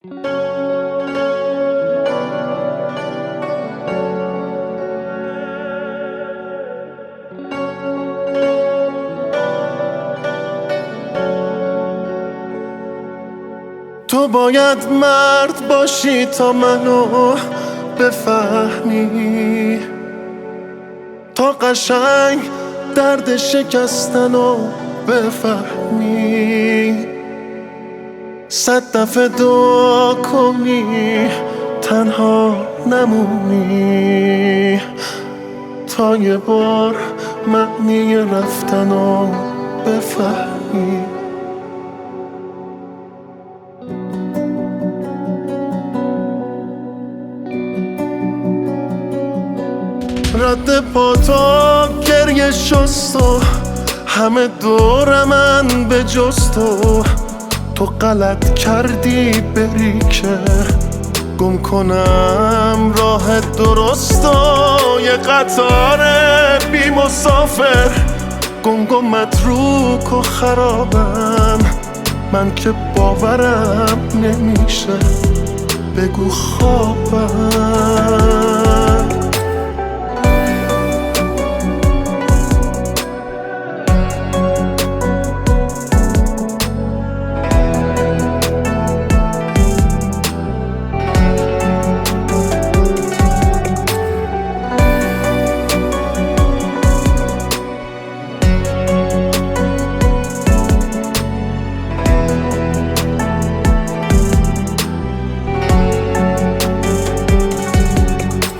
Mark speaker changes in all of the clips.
Speaker 1: تو باید مرد باشی تا منو بفهمی، تا قشنگ درد شکستنو بفهمی. 100 دفعه دعا کنی تنها نمونی، تا یه بار معنی رفتنو بفهمی. رد پا تا گریه شست و همه دور من به جز تو غلط کردی بری که گم کنم راه درست و یه قطار بی مسافر گنگ و متروک و خرابم. من که باورم نمیشه بگو خوابم.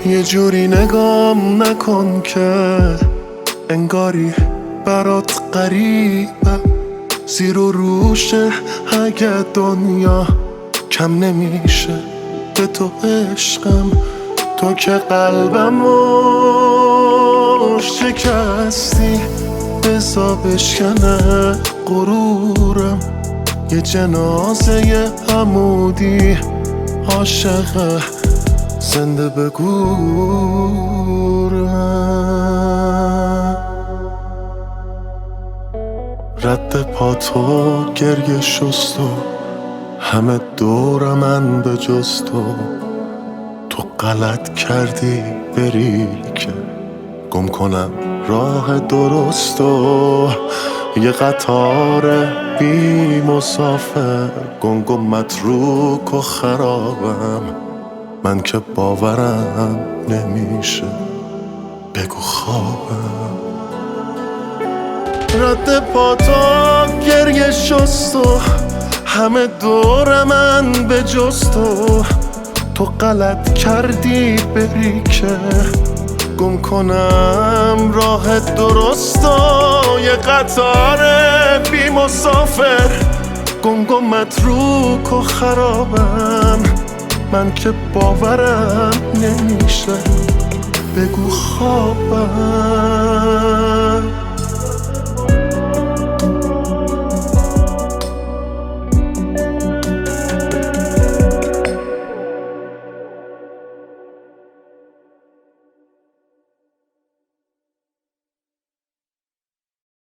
Speaker 1: یه جوری نگام نکن که انگاری برات غریبه، زیر و روشه اگه دنیا کم نمیشه به تو عشقم. تو که قلبمو شکستی بزا بشکنه غرورم. یه جنازه عمودی عاشقه زنده بگورم. رد پا تو گریه شست و همه دور من به جز تو غلط کردی بری که گم کنم راه درست و یه قطار بی مسافر گنگ و متروک و خرابم. من که باورم نمیشه بگو خوابم. رد پا تا گریه شست و همه دور من به جز تو غلط کردی بری که گم کنم راه درست و یه قطار بی مسافر گنگ و متروک و خرابم. من که باورم نمیشه بگو خوابم.